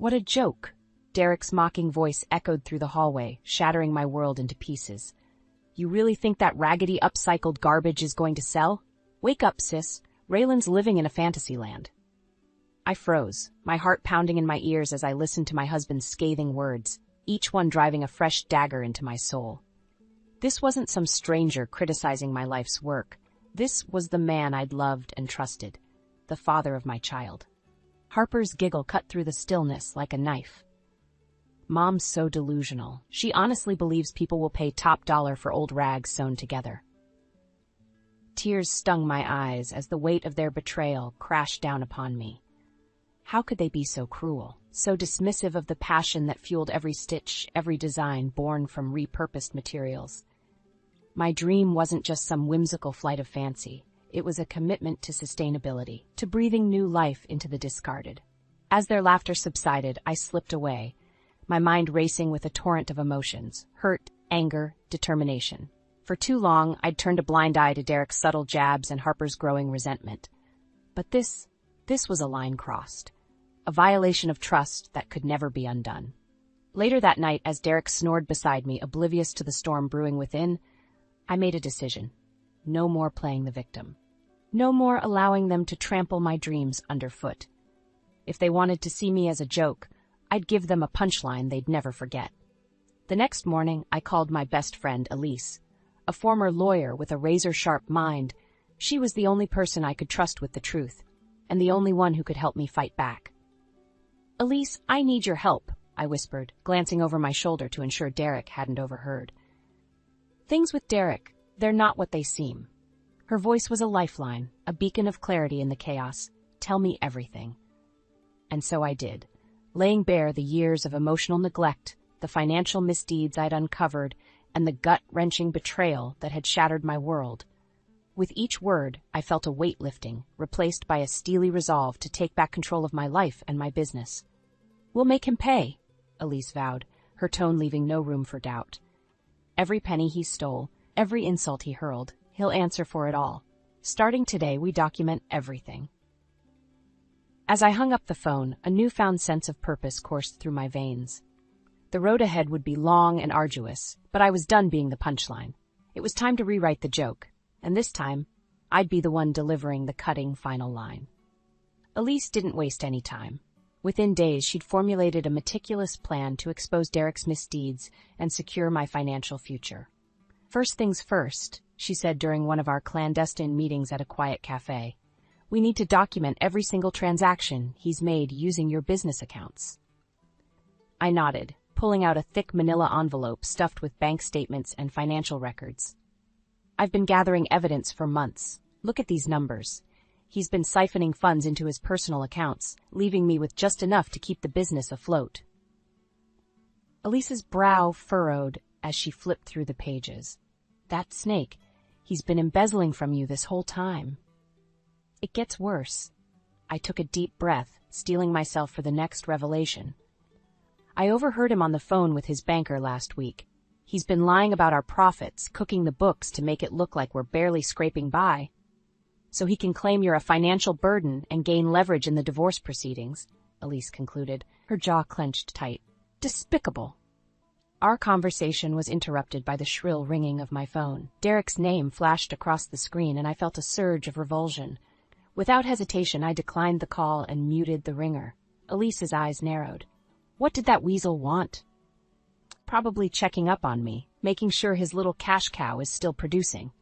What a joke! Derek's mocking voice echoed through the hallway, shattering my world into pieces. You really think that raggedy upcycled garbage is going to sell? Wake up, sis. Raylan's living in a fantasy land. I froze, my heart pounding in my ears as I listened to my husband's scathing words, each one driving a fresh dagger into my soul. This wasn't some stranger criticizing my life's work. This was the man I'd loved and trusted, the father of my child. Harper's giggle cut through the stillness like a knife. Mom's so delusional. She honestly believes people will pay top dollar for old rags sewn together. Tears stung my eyes as the weight of their betrayal crashed down upon me. How could they be so cruel, so dismissive of the passion that fueled every stitch, every design born from repurposed materials? My dream wasn't just some whimsical flight of fancy. It was a commitment to sustainability, to breathing new life into the discarded. As their laughter subsided, I slipped away, my mind racing with a torrent of emotions: hurt, anger, determination. For too long, I'd turned a blind eye to Derek's subtle jabs and Harper's growing resentment. But this was a line crossed, a violation of trust that could never be undone. Later that night, as Derek snored beside me, oblivious to the storm brewing within, I made a decision. No more playing the victim. No more allowing them to trample my dreams underfoot. If they wanted to see me as a joke, I'd give them a punchline they'd never forget. The next morning, I called my best friend, Elise, a former lawyer with a razor-sharp mind. She was the only person I could trust with the truth, and the only one who could help me fight back. "Elise, I need your help," I whispered, glancing over my shoulder to ensure Derek hadn't overheard. "Things with Derek, they're not what they seem." Her voice was a lifeline, a beacon of clarity in the chaos. "Tell me everything." And so I did, laying bare the years of emotional neglect, the financial misdeeds I'd uncovered, and the gut-wrenching betrayal that had shattered my world. With each word, I felt a weight lifting, replaced by a steely resolve to take back control of my life and my business. "We'll make him pay," Elise vowed, her tone leaving no room for doubt. "Every penny he stole, every insult he hurled, he'll answer for it all. Starting today, we document everything." As I hung up the phone, a newfound sense of purpose coursed through my veins. The road ahead would be long and arduous, but I was done being the punchline. It was time to rewrite the joke, and this time, I'd be the one delivering the cutting final line. Elise didn't waste any time. Within days, she'd formulated a meticulous plan to expose Derek's misdeeds and secure my financial future. "First things first," she said during one of our clandestine meetings at a quiet cafe. "We need to document every single transaction he's made using your business accounts." I nodded, pulling out a thick manila envelope stuffed with bank statements and financial records. "I've been gathering evidence for months. Look at these numbers. He's been siphoning funds into his personal accounts, leaving me with just enough to keep the business afloat." Elise's brow furrowed as she flipped through the pages. "That snake, he's been embezzling from you this whole time." It gets worse. I took a deep breath, steeling myself for the next revelation. "I overheard him on the phone with his banker last week. He's been lying about our profits, cooking the books to make it look like we're barely scraping by, so he can claim you're a financial burden and gain leverage in the divorce proceedings," Elise concluded, her jaw clenched tight. "Despicable." Our conversation was interrupted by the shrill ringing of my phone. Derek's name flashed across the screen, and I felt a surge of revulsion. Without hesitation, I declined the call and muted the ringer. Elise's eyes narrowed. What did that weasel want? Probably checking up on me, making sure his little cash cow is still producing.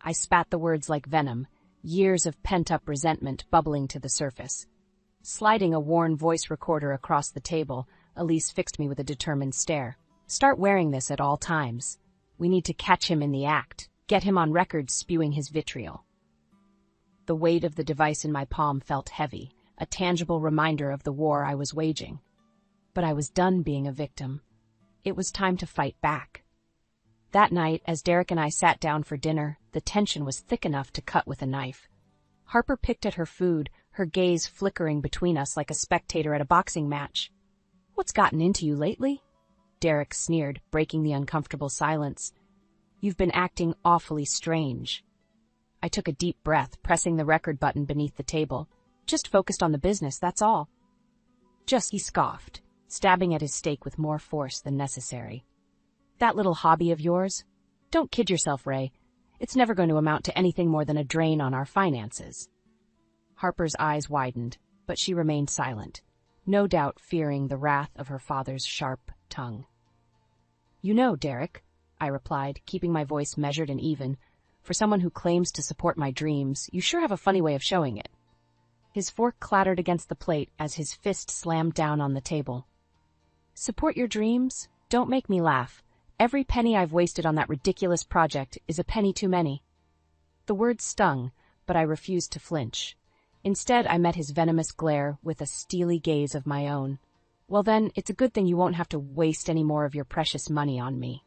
I spat the words like venom, years of pent-up resentment bubbling to the surface. Sliding a worn voice recorder across the table, Elise fixed me with a determined stare. "Start wearing this at all times. We need to catch him in the act, get him on record spewing his vitriol." The weight of the device in my palm felt heavy, a tangible reminder of the war I was waging. But I was done being a victim. It was time to fight back. That night, as Derek and I sat down for dinner, the tension was thick enough to cut with a knife. Harper picked at her food, her gaze flickering between us like a spectator at a boxing match. "What's gotten into you lately?" Derek sneered, breaking the uncomfortable silence. "You've been acting awfully strange." I took a deep breath, pressing the record button beneath the table. "Just focused on the business, that's all." Just, he scoffed, stabbing at his steak with more force than necessary. That little hobby of yours? Don't kid yourself, Ray. It's never going to amount to anything more than a drain on our finances. Harper's eyes widened, but she remained silent, no doubt fearing the wrath of her father's sharp tongue. You know, Derek, I replied, keeping my voice measured and even, for someone who claims to support my dreams, you sure have a funny way of showing it. His fork clattered against the plate as his fist slammed down on the table. Support your dreams? Don't make me laugh. Every penny I've wasted on that ridiculous project is a penny too many. The words stung, but I refused to flinch. Instead, I met his venomous glare with a steely gaze of my own. Well then, it's a good thing you won't have to waste any more of your precious money on me.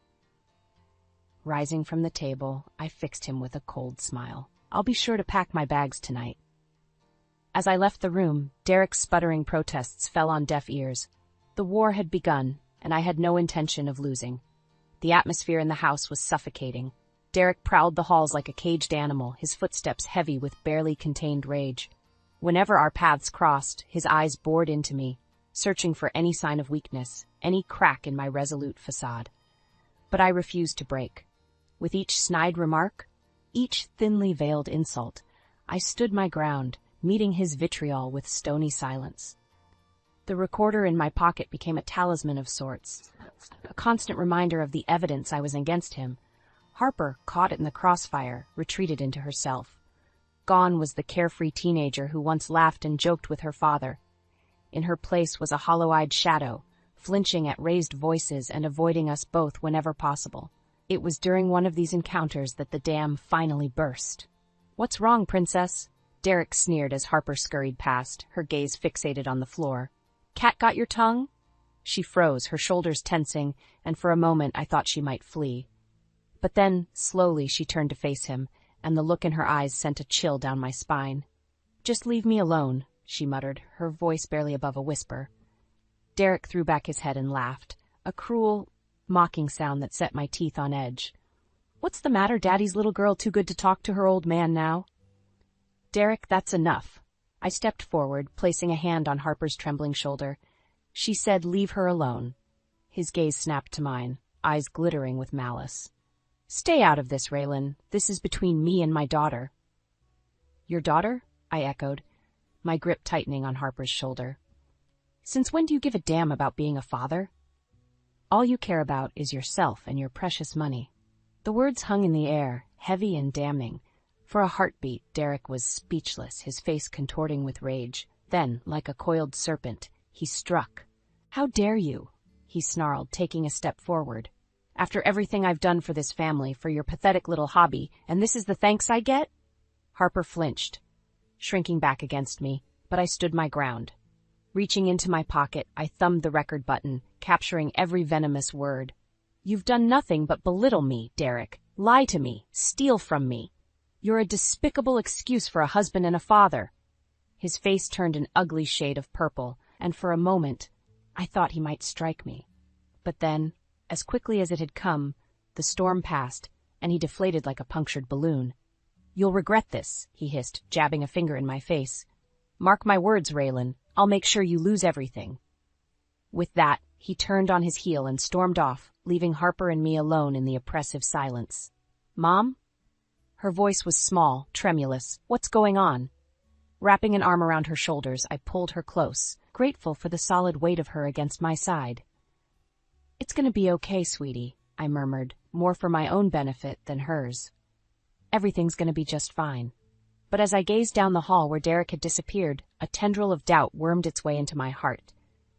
Rising from the table, I fixed him with a cold smile. I'll be sure to pack my bags tonight. As I left the room, Derek's sputtering protests fell on deaf ears. The war had begun, and I had no intention of losing. The atmosphere in the house was suffocating. Derek prowled the halls like a caged animal, his footsteps heavy with barely contained rage. Whenever our paths crossed, his eyes bored into me, searching for any sign of weakness, any crack in my resolute facade. But I refused to break. With each snide remark, each thinly veiled insult, I stood my ground, meeting his vitriol with stony silence. The recorder in my pocket became a talisman of sorts, a constant reminder of the evidence I was against him. Harper, caught in the crossfire, retreated into herself. Gone was the carefree teenager who once laughed and joked with her father. In her place was a hollow-eyed shadow, flinching at raised voices and avoiding us both whenever possible. It was during one of these encounters that the dam finally burst. "What's wrong, Princess?" Derek sneered as Harper scurried past, her gaze fixated on the floor. "Cat got your tongue?" She froze, her shoulders tensing, and for a moment I thought she might flee. But then, slowly, she turned to face him, and the look in her eyes sent a chill down my spine. "Just leave me alone," she muttered, her voice barely above a whisper. Derek threw back his head and laughed, a cruel, mocking sound that set my teeth on edge. "What's the matter, Daddy's little girl too good to talk to her old man now?" "Derek, that's enough." I stepped forward, placing a hand on Harper's trembling shoulder. She said, "Leave her alone." His gaze snapped to mine, eyes glittering with malice. "Stay out of this, Raylan. This is between me and my daughter." "Your daughter?" I echoed, my grip tightening on Harper's shoulder. "Since when do you give a damn about being a father? All you care about is yourself and your precious money." The words hung in the air, heavy and damning. For a heartbeat, Derek was speechless, his face contorting with rage. Then, like a coiled serpent, he struck. "How dare you?" he snarled, taking a step forward. "After everything I've done for this family, for your pathetic little hobby, and this is the thanks I get?" Harper flinched, shrinking back against me, but I stood my ground. Reaching into my pocket, I thumbed the record button, capturing every venomous word. "You've done nothing but belittle me, Derek, lie to me, steal from me. You're a despicable excuse for a husband and a father." His face turned an ugly shade of purple, and for a moment, I thought he might strike me. But then, as quickly as it had come, the storm passed, and he deflated like a punctured balloon. "You'll regret this," he hissed, jabbing a finger in my face. "Mark my words, Raylan, I'll make sure you lose everything." With that, he turned on his heel and stormed off, leaving Harper and me alone in the oppressive silence. "Mom?" Her voice was small, tremulous. "What's going on?" Wrapping an arm around her shoulders, I pulled her close, grateful for the solid weight of her against my side. "It's going to be okay, sweetie," I murmured, more for my own benefit than hers. "Everything's going to be just fine." But as I gazed down the hall where Derek had disappeared, a tendril of doubt wormed its way into my heart.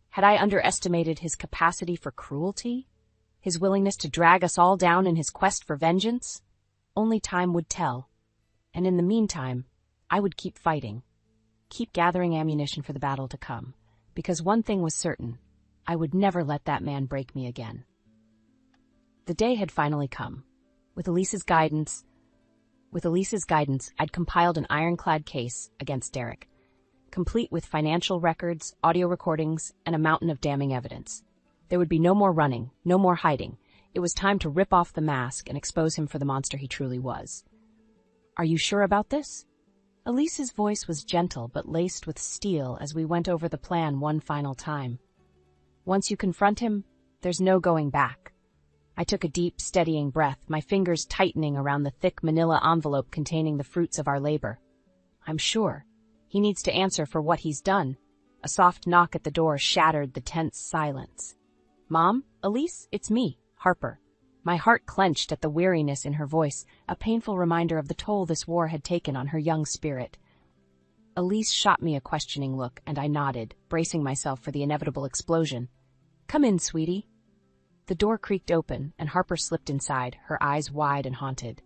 Had I underestimated his capacity for cruelty? His willingness to drag us all down in his quest for vengeance? Only time would tell. And in the meantime, I would keep fighting. Keep gathering ammunition for the battle to come. Because one thing was certain. I would never let that man break me again. The day had finally come. With Elise's guidance, I'd compiled an ironclad case against Derek, complete with financial records, audio recordings, and a mountain of damning evidence. There would be no more running, no more hiding. It was time to rip off the mask and expose him for the monster he truly was. "Are you sure about this?" Elise's voice was gentle but laced with steel as we went over the plan one final time. Once you confront him, there's no going back. I took a deep, steadying breath, my fingers tightening around the thick manila envelope containing the fruits of our labor. I'm sure. He needs to answer for what he's done. A soft knock at the door shattered the tense silence. Mom? Elise? It's me, Harper. My heart clenched at the weariness in her voice, a painful reminder of the toll this war had taken on her young spirit. Elise shot me a questioning look, and I nodded, bracing myself for the inevitable explosion. Come in, sweetie. The door creaked open, and Harper slipped inside, her eyes wide and haunted.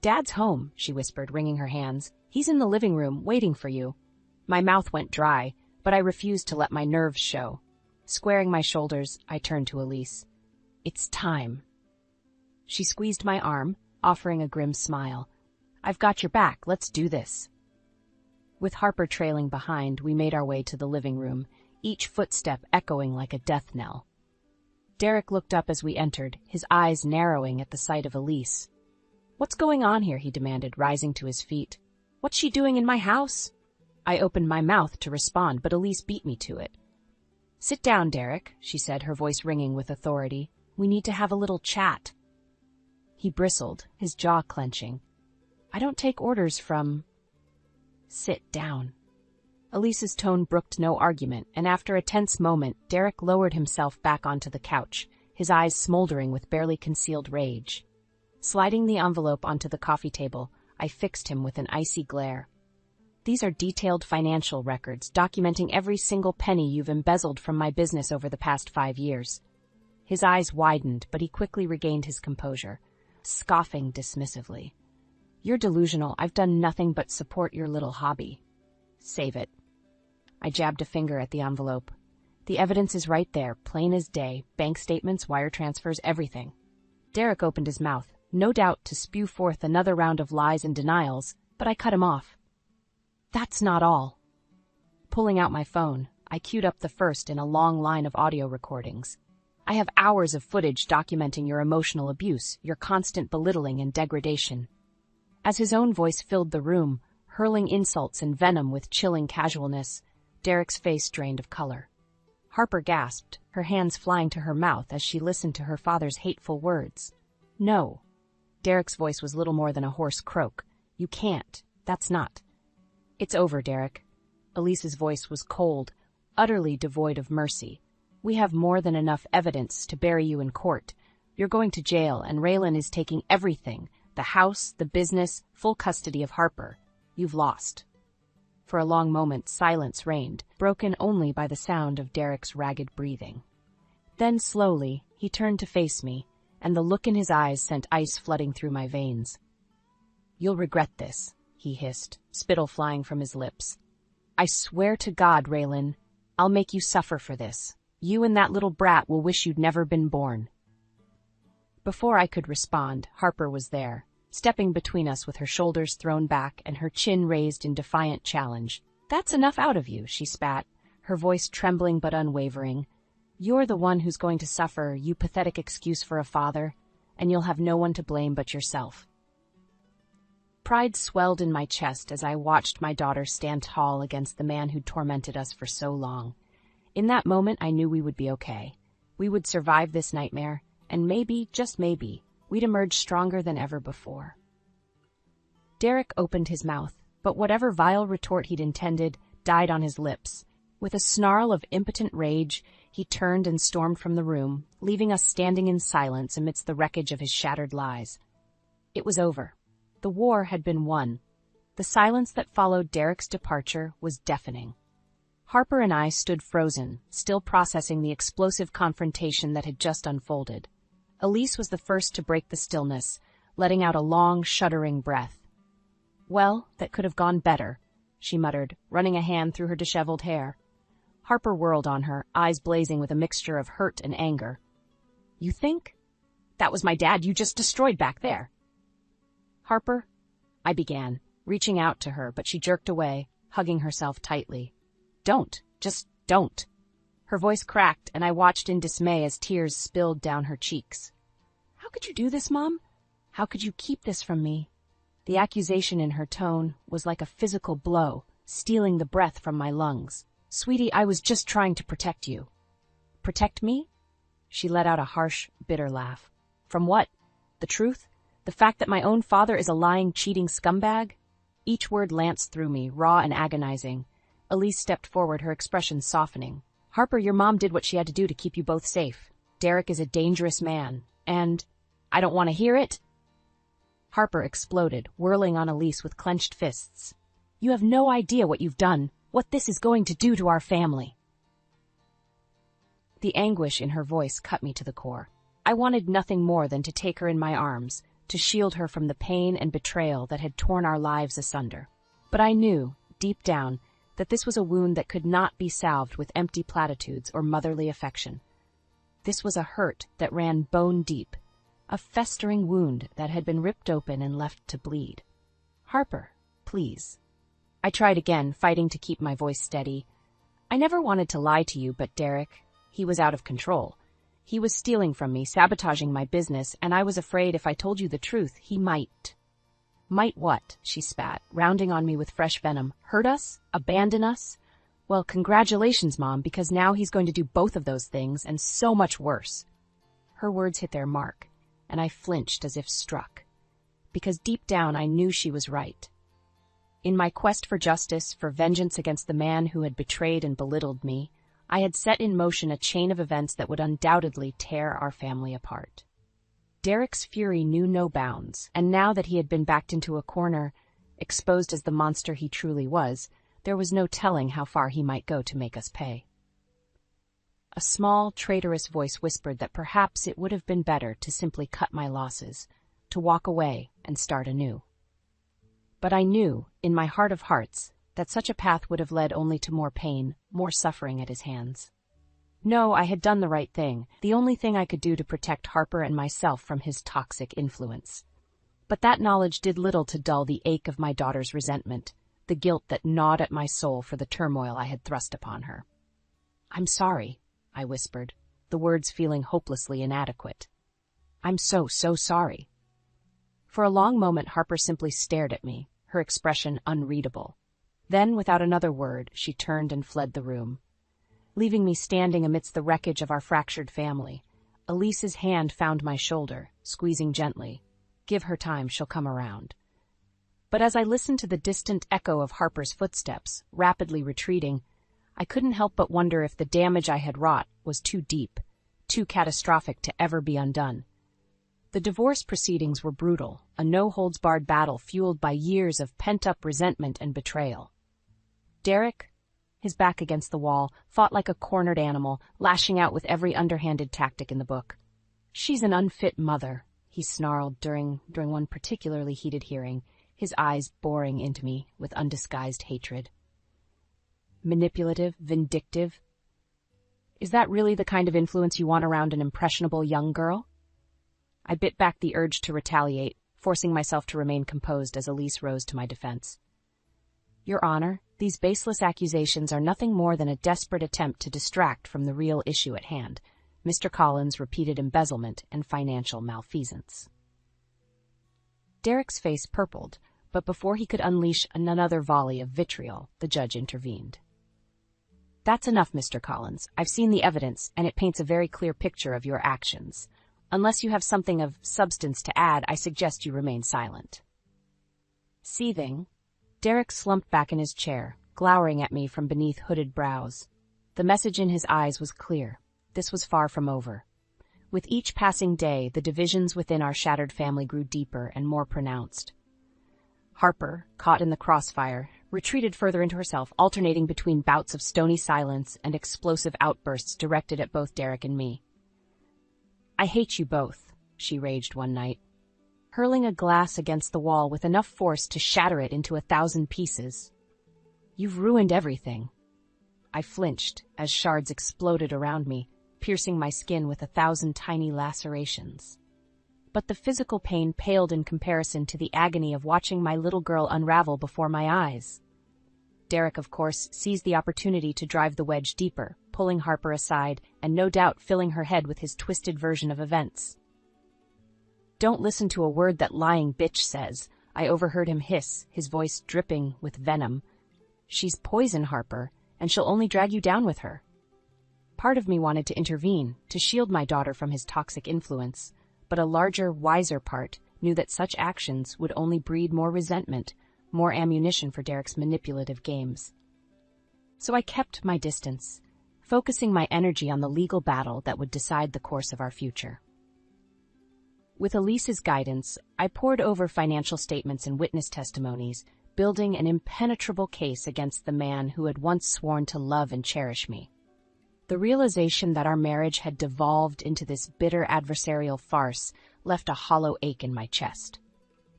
Dad's home, she whispered, wringing her hands. He's in the living room, waiting for you. My mouth went dry, but I refused to let my nerves show. Squaring my shoulders, I turned to Elise. It's time. She squeezed my arm, offering a grim smile. I've got your back, let's do this. With Harper trailing behind, we made our way to the living room, each footstep echoing like a death knell. Derek looked up as we entered, his eyes narrowing at the sight of Elise. What's going on here? He demanded, rising to his feet. What's she doing in my house? I opened my mouth to respond, but Elise beat me to it. Sit down, Derek, she said, her voice ringing with authority. We need to have a little chat. He bristled, his jaw clenching. I don't take orders from... Sit down. Elise's tone brooked no argument, and after a tense moment, Derek lowered himself back onto the couch, his eyes smoldering with barely concealed rage. Sliding the envelope onto the coffee table, I fixed him with an icy glare. These are detailed financial records, documenting every single penny you've embezzled from my business over the past 5 years. His eyes widened, but he quickly regained his composure, scoffing dismissively. You're delusional. I've done nothing but support your little hobby. Save it. I jabbed a finger at the envelope. The evidence is right there, plain as day, bank statements, wire transfers, everything. Derek opened his mouth, no doubt to spew forth another round of lies and denials, but I cut him off. That's not all. Pulling out my phone, I queued up the first in a long line of audio recordings. I have hours of footage documenting your emotional abuse, your constant belittling and degradation. As his own voice filled the room, hurling insults and venom with chilling casualness, Derek's face drained of color. Harper gasped, her hands flying to her mouth as she listened to her father's hateful words. No. Derek's voice was little more than a hoarse croak. You can't. That's not. It's over, Derek. Elise's voice was cold, utterly devoid of mercy. We have more than enough evidence to bury you in court. You're going to jail, and Raylan is taking everything, the house, the business, full custody of Harper. You've lost. For a long moment, silence reigned, broken only by the sound of Derek's ragged breathing. Then, slowly, he turned to face me, and the look in his eyes sent ice flooding through my veins. You'll regret this, he hissed, spittle flying from his lips. I swear to God, Raylan, I'll make you suffer for this. You and that little brat will wish you'd never been born. Before I could respond, Harper was there, stepping between us with her shoulders thrown back and her chin raised in defiant challenge. That's enough out of you, she spat, her voice trembling but unwavering. You're the one who's going to suffer, you pathetic excuse for a father, and you'll have no one to blame but yourself. Pride swelled in my chest as I watched my daughter stand tall against the man who'd tormented us for so long. In that moment, I knew we would be okay. We would survive this nightmare, and maybe, just maybe, we'd emerge stronger than ever before. Derek opened his mouth, but whatever vile retort he'd intended died on his lips. With a snarl of impotent rage, he turned and stormed from the room, leaving us standing in silence amidst the wreckage of his shattered lies. It was over. The war had been won. The silence that followed Derek's departure was deafening. Harper and I stood frozen, still processing the explosive confrontation that had just unfolded. Elise was the first to break the stillness, letting out a long, shuddering breath. Well, that could have gone better, she muttered, running a hand through her disheveled hair. Harper whirled on her, eyes blazing with a mixture of hurt and anger. You think? That was my dad you just destroyed back there. Harper, I began, reaching out to her, but she jerked away, hugging herself tightly. Don't. Just don't. Her voice cracked, and I watched in dismay as tears spilled down her cheeks. How could you do this, Mom? How could you keep this from me? The accusation in her tone was like a physical blow, stealing the breath from my lungs. "Sweetie, I was just trying to protect you." "Protect me?" She let out a harsh, bitter laugh. "From what? The truth? The fact that my own father is a lying, cheating scumbag?" Each word lanced through me, raw and agonizing. Elise stepped forward, her expression softening. "Harper, your mom did what she had to do to keep you both safe. Derek is a dangerous man, and I don't want to hear it." Harper exploded, whirling on Elise with clenched fists. "You have no idea what you've done, what this is going to do to our family." The anguish in her voice cut me to the core. I wanted nothing more than to take her in my arms, to shield her from the pain and betrayal that had torn our lives asunder. But I knew, deep down, that this was a wound that could not be salved with empty platitudes or motherly affection. This was a hurt that ran bone deep, a festering wound that had been ripped open and left to bleed. "Harper, please." I tried again, fighting to keep my voice steady. "I never wanted to lie to you, but Derek, he was out of control. He was stealing from me, sabotaging my business, and I was afraid if I told you the truth, he might." "Might what?" she spat, rounding on me with fresh venom. "Hurt us? Abandon us? Well, congratulations, Mom, because now he's going to do both of those things, and so much worse." Her words hit their mark, and I flinched as if struck, because deep down I knew she was right. In my quest for justice, for vengeance against the man who had betrayed and belittled me, I had set in motion a chain of events that would undoubtedly tear our family apart. Derek's fury knew no bounds, and now that he had been backed into a corner, exposed as the monster he truly was, there was no telling how far he might go to make us pay. A small, traitorous voice whispered that perhaps it would have been better to simply cut my losses, to walk away and start anew. But I knew, in my heart of hearts, that such a path would have led only to more pain, more suffering at his hands. No, I had done the right thing, the only thing I could do to protect Harper and myself from his toxic influence. But that knowledge did little to dull the ache of my daughter's resentment, the guilt that gnawed at my soul for the turmoil I had thrust upon her. "I'm sorry," I whispered, the words feeling hopelessly inadequate. "I'm so sorry." For a long moment Harper simply stared at me, her expression unreadable. Then, without another word, she turned and fled the room, leaving me standing amidst the wreckage of our fractured family. Elise's hand found my shoulder, squeezing gently. "Give her time, she'll come around." But as I listened to the distant echo of Harper's footsteps, rapidly retreating, I couldn't help but wonder if the damage I had wrought was too deep, too catastrophic to ever be undone. The divorce proceedings were brutal, a no-holds-barred battle fueled by years of pent-up resentment and betrayal. Derek, his back against the wall, fought like a cornered animal, lashing out with every underhanded tactic in the book. "She's an unfit mother," he snarled during one particularly heated hearing, his eyes boring into me with undisguised hatred. "Manipulative, vindictive. Is that really the kind of influence you want around an impressionable young girl?" I bit back the urge to retaliate, forcing myself to remain composed as Elise rose to my defense. "Your Honor, these baseless accusations are nothing more than a desperate attempt to distract from the real issue at hand, Mr. Collins' repeated embezzlement and financial malfeasance." Derek's face purpled, but before he could unleash another volley of vitriol, the judge intervened. "That's enough, Mr. Collins. I've seen the evidence, and it paints a very clear picture of your actions. Unless you have something of substance to add, I suggest you remain silent." Seething, Derek slumped back in his chair, glowering at me from beneath hooded brows. The message in his eyes was clear. This was far from over. With each passing day, the divisions within our shattered family grew deeper and more pronounced. Harper, caught in the crossfire, retreated further into herself, alternating between bouts of stony silence and explosive outbursts directed at both Derek and me. "I hate you both," she raged one night, hurling a glass against the wall with enough force to shatter it into 1,000 pieces. "You've ruined everything." I flinched as shards exploded around me, piercing my skin with 1,000 tiny lacerations. But the physical pain paled in comparison to the agony of watching my little girl unravel before my eyes. Derek, of course, seized the opportunity to drive the wedge deeper, pulling Harper aside and no doubt filling her head with his twisted version of events. "Don't listen to a word that lying bitch says. I overheard him hiss, his voice dripping with venom. "She's poison, Harper, and she'll only drag you down with her." Part of me wanted to intervene, to shield my daughter from his toxic influence, but a larger, wiser part knew that such actions would only breed more resentment, more ammunition for Derek's manipulative games. So I kept my distance, focusing my energy on the legal battle that would decide the course of our future. With Elise's guidance, I pored over financial statements and witness testimonies, building an impenetrable case against the man who had once sworn to love and cherish me. The realization that our marriage had devolved into this bitter adversarial farce left a hollow ache in my chest.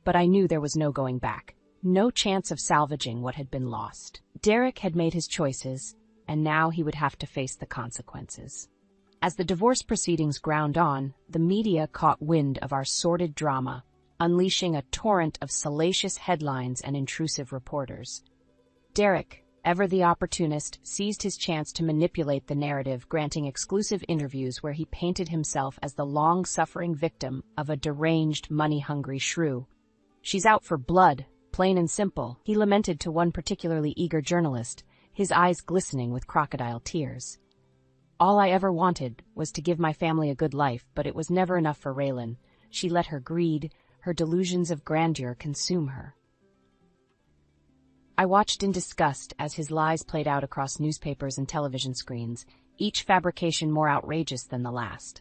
But I knew there was no going back, no chance of salvaging what had been lost. Derek had made his choices, and now he would have to face the consequences. As the divorce proceedings ground on, the media caught wind of our sordid drama, unleashing a torrent of salacious headlines and intrusive reporters. Derek, ever the opportunist, seized his chance to manipulate the narrative, granting exclusive interviews where he painted himself as the long-suffering victim of a deranged, money-hungry shrew. "She's out for blood, plain and simple," he lamented to one particularly eager journalist, his eyes glistening with crocodile tears. "All I ever wanted was to give my family a good life, but it was never enough for Raylan. She let her greed, her delusions of grandeur consume her." I watched in disgust as his lies played out across newspapers and television screens, each fabrication more outrageous than the last.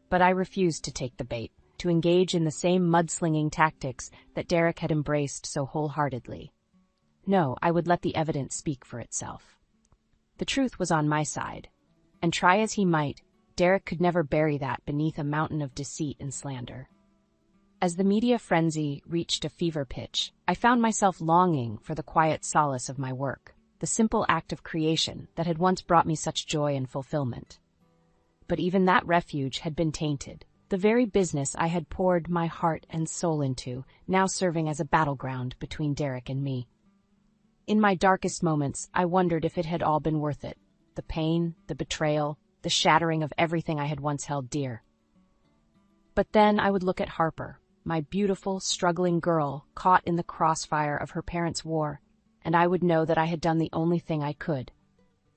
But I refused to take the bait, to engage in the same mudslinging tactics that Derek had embraced so wholeheartedly. No, I would let the evidence speak for itself. The truth was on my side, and try as he might, Derek could never bury that beneath a mountain of deceit and slander. As the media frenzy reached a fever pitch, I found myself longing for the quiet solace of my work, the simple act of creation that had once brought me such joy and fulfillment. But even that refuge had been tainted, the very business I had poured my heart and soul into, now serving as a battleground between Derek and me. In my darkest moments, I wondered if it had all been worth it, the pain, the betrayal, the shattering of everything I had once held dear. But then I would look at Harper, my beautiful, struggling girl caught in the crossfire of her parents' war, and I would know that I had done the only thing I could.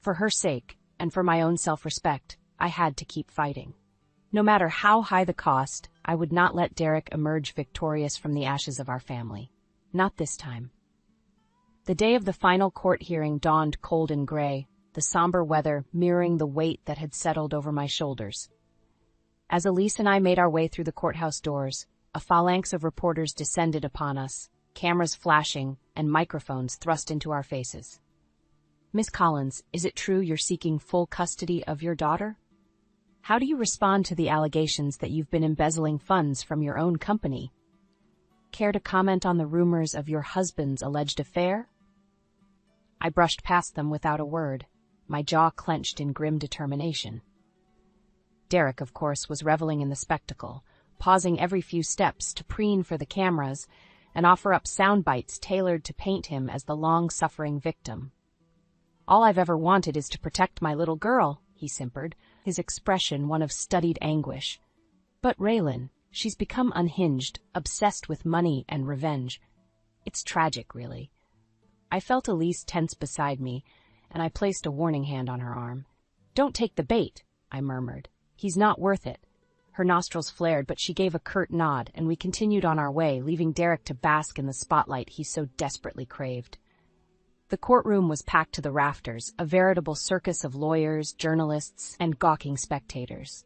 For her sake, and for my own self-respect, I had to keep fighting. No matter how high the cost, I would not let Derek emerge victorious from the ashes of our family. Not this time. The day of the final court hearing dawned cold and gray, the somber weather mirroring the weight that had settled over my shoulders. As Elise and I made our way through the courthouse doors, a phalanx of reporters descended upon us, cameras flashing and microphones thrust into our faces. "Miss Collins, is it true you're seeking full custody of your daughter? How do you respond to the allegations that you've been embezzling funds from your own company? Care to comment on the rumors of your husband's alleged affair?" I brushed past them without a word, my jaw clenched in grim determination. Derek, of course, was reveling in the spectacle, pausing every few steps to preen for the cameras and offer up sound bites tailored to paint him as the long-suffering victim. "All I've ever wanted is to protect my little girl," he simpered, his expression one of studied anguish. "But Raylan, she's become unhinged, obsessed with money and revenge. It's tragic, really." I felt Elise tense beside me, and I placed a warning hand on her arm. "Don't take the bait," I murmured. "He's not worth it." Her nostrils flared, but she gave a curt nod, and we continued on our way, leaving Derek to bask in the spotlight he so desperately craved. The courtroom was packed to the rafters, a veritable circus of lawyers, journalists, and gawking spectators.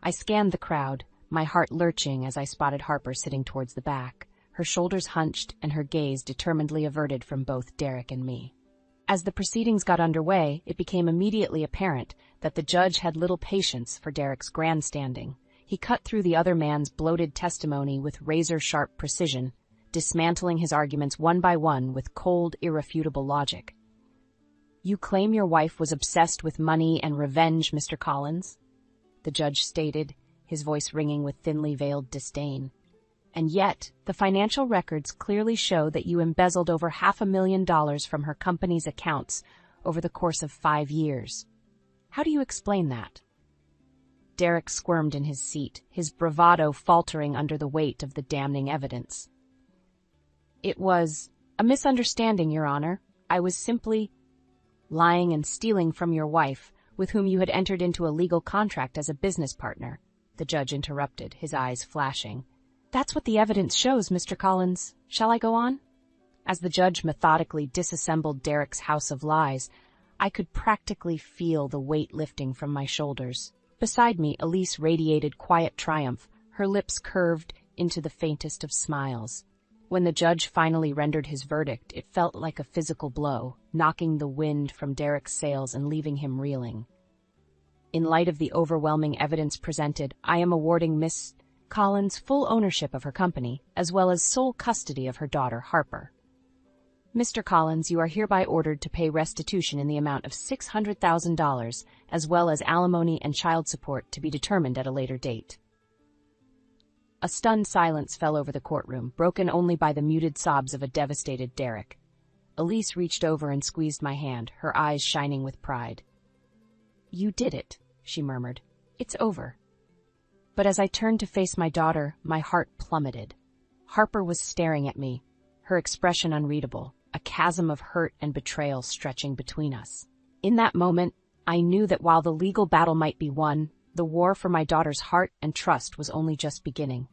I scanned the crowd, my heart lurching as I spotted Harper sitting towards the back, her shoulders hunched and her gaze determinedly averted from both Derek and me. As the proceedings got underway, it became immediately apparent that the judge had little patience for Derek's grandstanding. He cut through the other man's bloated testimony with razor-sharp precision, dismantling his arguments one by one with cold, irrefutable logic. "You claim your wife was obsessed with money and revenge, Mr. Collins," the judge stated, his voice ringing with thinly veiled disdain. "And yet, the financial records clearly show that you embezzled over $500,000 from her company's accounts over the course of 5 years. How do you explain that?" Derek squirmed in his seat, his bravado faltering under the weight of the damning evidence. It was a misunderstanding, Your Honor. I was simply lying and stealing from your wife, with whom you had entered into a legal contract as a business partner, the judge interrupted, his eyes flashing. That's what the evidence shows, Mr. Collins. Shall I go on? As the judge methodically disassembled Derek's house of lies, I could practically feel the weight lifting from my shoulders. Beside me, Elise radiated quiet triumph, her lips curved into the faintest of smiles. When the judge finally rendered his verdict, it felt like a physical blow, knocking the wind from Derek's sails and leaving him reeling. In light of the overwhelming evidence presented, I am awarding Miss Collins full ownership of her company, as well as sole custody of her daughter, Harper. Mr. Collins, you are hereby ordered to pay restitution in the amount of $600,000, as well as alimony and child support to be determined at a later date. A stunned silence fell over the courtroom, broken only by the muted sobs of a devastated Derek. Elise reached over and squeezed my hand, her eyes shining with pride. You did it, she murmured. It's over. But as I turned to face my daughter, my heart plummeted. Harper was staring at me, her expression unreadable, a chasm of hurt and betrayal stretching between us. In that moment, I knew that while the legal battle might be won, the war for my daughter's heart and trust was only just beginning.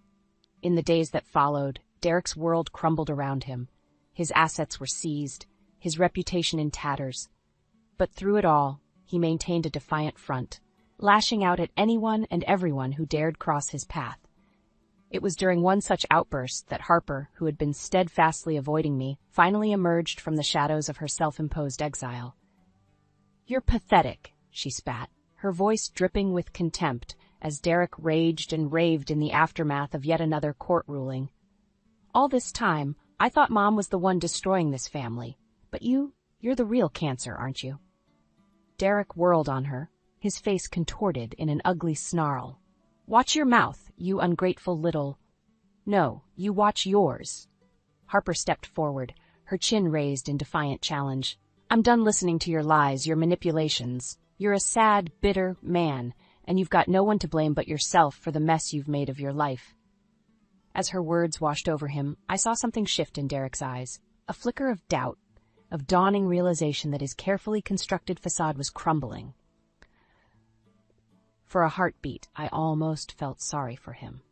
In the days that followed, Derek's world crumbled around him. His assets were seized, his reputation in tatters. But through it all, he maintained a defiant front, lashing out at anyone and everyone who dared cross his path. It was during one such outburst that Harper, who had been steadfastly avoiding me, finally emerged from the shadows of her self-imposed exile. You're pathetic, she spat, her voice dripping with contempt as Derek raged and raved in the aftermath of yet another court ruling. All this time, I thought Mom was the one destroying this family, but you're the real cancer, aren't you? Derek whirled on her, his face contorted in an ugly snarl. Watch your mouth, you ungrateful little... No, you watch yours. Harper stepped forward, her chin raised in defiant challenge. I'm done listening to your lies, your manipulations. You're a sad, bitter man, and you've got no one to blame but yourself for the mess you've made of your life. As her words washed over him, I saw something shift in Derek's eyes, a flicker of doubt, of dawning realization that his carefully constructed facade was crumbling. For a heartbeat, I almost felt sorry for him.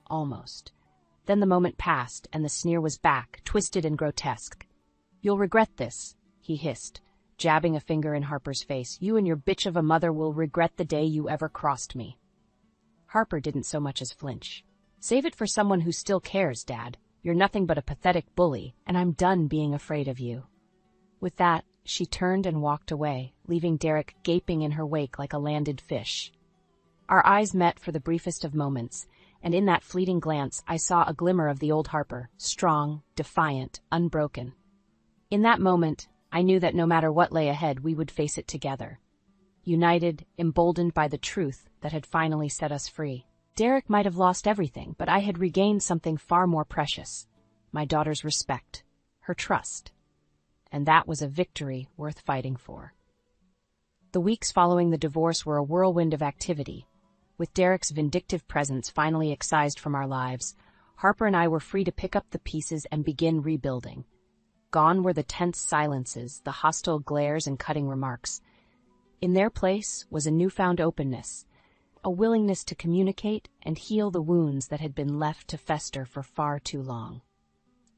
Almost. Then the moment passed, and the sneer was back, twisted and grotesque. You'll regret this, he hissed, jabbing a finger in Harper's face. You and your bitch of a mother will regret the day you ever crossed me. Harper didn't so much as flinch. Save it for someone who still cares, Dad. You're nothing but a pathetic bully, and I'm done being afraid of you. With that, she turned and walked away, leaving Derek gaping in her wake like a landed fish. Our eyes met for the briefest of moments, and in that fleeting glance I saw a glimmer of the old Harper, strong, defiant, unbroken. In that moment, I knew that no matter what lay ahead, we would face it together. United, emboldened by the truth that had finally set us free. Derek might have lost everything, but I had regained something far more precious. My daughter's respect, her trust. And that was a victory worth fighting for. The weeks following the divorce were a whirlwind of activity. With Derek's vindictive presence finally excised from our lives, Harper and I were free to pick up the pieces and begin rebuilding. Gone were the tense silences, the hostile glares and cutting remarks. In their place was a newfound openness, a willingness to communicate and heal the wounds that had been left to fester for far too long.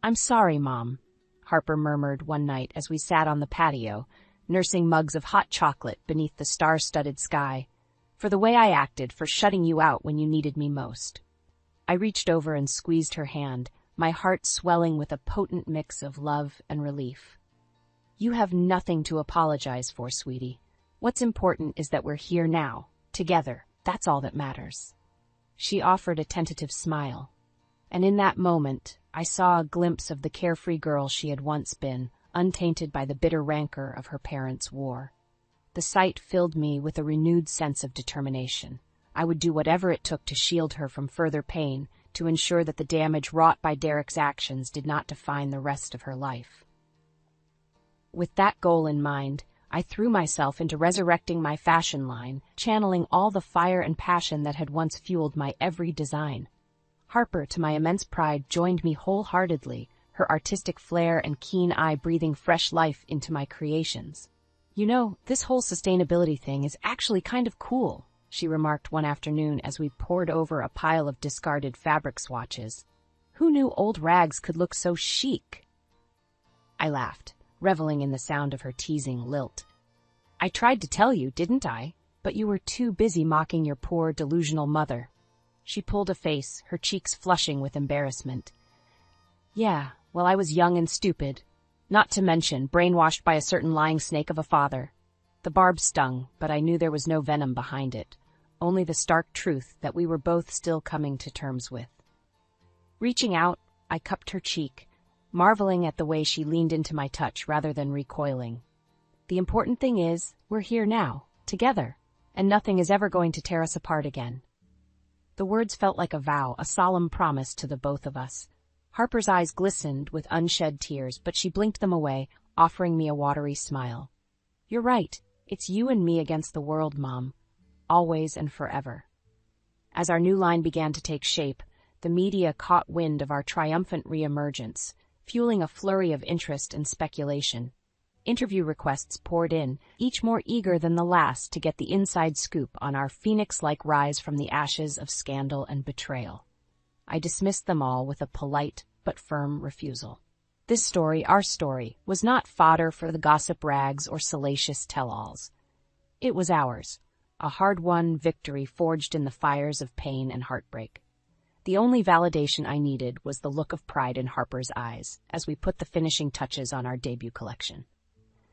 I'm sorry, Mom, Harper murmured one night as we sat on the patio, nursing mugs of hot chocolate beneath the star-studded sky, for the way I acted, for shutting you out when you needed me most. I reached over and squeezed her hand, my heart swelling with a potent mix of love and relief. You have nothing to apologize for, sweetie. What's important is that we're here now, together. That's all that matters. She offered a tentative smile, and in that moment, I saw a glimpse of the carefree girl she had once been, untainted by the bitter rancor of her parents' war. The sight filled me with a renewed sense of determination. I would do whatever it took to shield her from further pain, to ensure that the damage wrought by Derek's actions did not define the rest of her life. With that goal in mind, I threw myself into resurrecting my fashion line, channeling all the fire and passion that had once fueled my every design. Harper, to my immense pride, joined me wholeheartedly, her artistic flair and keen eye breathing fresh life into my creations. "You know, this whole sustainability thing is actually kind of cool," she remarked one afternoon as we pored over a pile of discarded fabric swatches. "Who knew old rags could look so chic?" I laughed, reveling in the sound of her teasing lilt. "I tried to tell you, didn't I? But you were too busy mocking your poor, delusional mother." She pulled a face, her cheeks flushing with embarrassment. "Yeah, well, I was young and stupid. Not to mention brainwashed by a certain lying snake of a father. The barb stung, but I knew there was no venom behind it, only the stark truth that we were both still coming to terms with." Reaching out, I cupped her cheek, marveling at the way she leaned into my touch rather than recoiling. "The important thing is, we're here now, together, and nothing is ever going to tear us apart again." The words felt like a vow, a solemn promise to the both of us. Harper's eyes glistened with unshed tears, but she blinked them away, offering me a watery smile. "You're right. It's you and me against the world, Mom. Always and forever." As our new line began to take shape, the media caught wind of our triumphant reemergence, fueling a flurry of interest and speculation. Interview requests poured in, each more eager than the last to get the inside scoop on our phoenix-like rise from the ashes of scandal and betrayal. I dismissed them all with a polite but firm refusal. This story, our story, was not fodder for the gossip rags or salacious tell-alls. It was ours, a hard-won victory forged in the fires of pain and heartbreak. The only validation I needed was the look of pride in Harper's eyes as we put the finishing touches on our debut collection.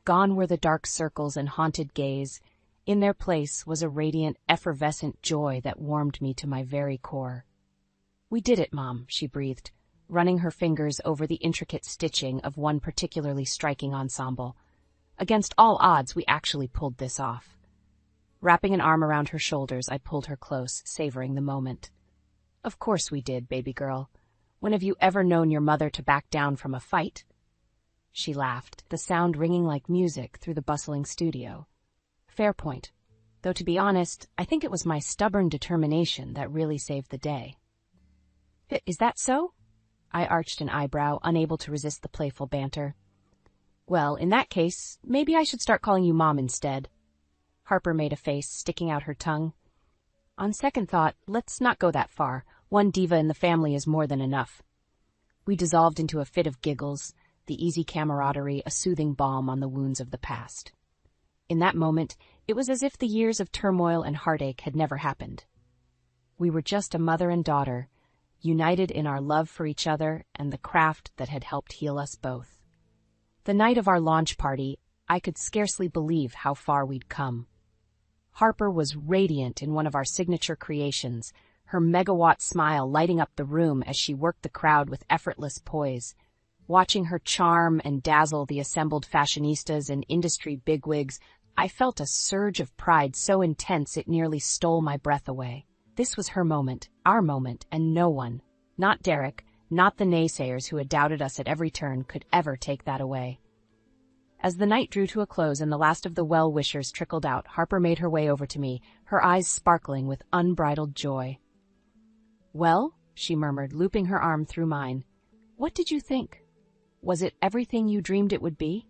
Gone were the dark circles and haunted gaze. In their place was a radiant, effervescent joy that warmed me to my very core. "We did it, Mom," she breathed, running her fingers over the intricate stitching of one particularly striking ensemble. "Against all odds, we actually pulled this off." Wrapping an arm around her shoulders, I pulled her close, savoring the moment. "Of course we did, baby girl. When have you ever known your mother to back down from a fight?" She laughed, the sound ringing like music through the bustling studio. "Fair point. Though to be honest, I think it was my stubborn determination that really saved the day." "Is that so?" I arched an eyebrow, unable to resist the playful banter. "Well, in that case, maybe I should start calling you Mom instead." Harper made a face, sticking out her tongue. "On second thought, let's not go that far. One diva in the family is more than enough." We dissolved into a fit of giggles, the easy camaraderie a soothing balm on the wounds of the past. In that moment, it was as if the years of turmoil and heartache had never happened. We were just a mother and daughter, united in our love for each other and the craft that had helped heal us both. The night of our launch party, I could scarcely believe how far we'd come. Harper was radiant in one of our signature creations, her megawatt smile lighting up the room as she worked the crowd with effortless poise. Watching her charm and dazzle the assembled fashionistas and industry bigwigs, I felt a surge of pride so intense it nearly stole my breath away. This was her moment, our moment, and no one, not Derek, not the naysayers who had doubted us at every turn, could ever take that away. As the night drew to a close and the last of the well-wishers trickled out, Harper made her way over to me, her eyes sparkling with unbridled joy. "Well," she murmured, looping her arm through mine, "what did you think? Was it everything you dreamed it would be?"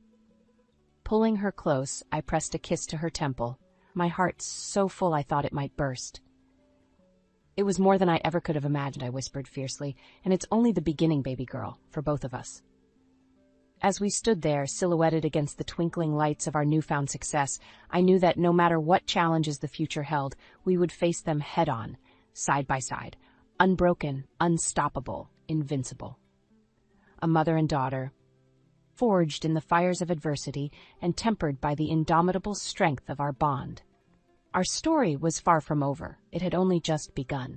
Pulling her close, I pressed a kiss to her temple, my heart so full I thought it might burst. "It was more than I ever could have imagined," I whispered fiercely, "and it's only the beginning, baby girl, for both of us." As we stood there, silhouetted against the twinkling lights of our newfound success, I knew that no matter what challenges the future held, we would face them head-on, side by side, unbroken, unstoppable, invincible. A mother and daughter, forged in the fires of adversity and tempered by the indomitable strength of our bond. Our story was far from over. It had only just begun.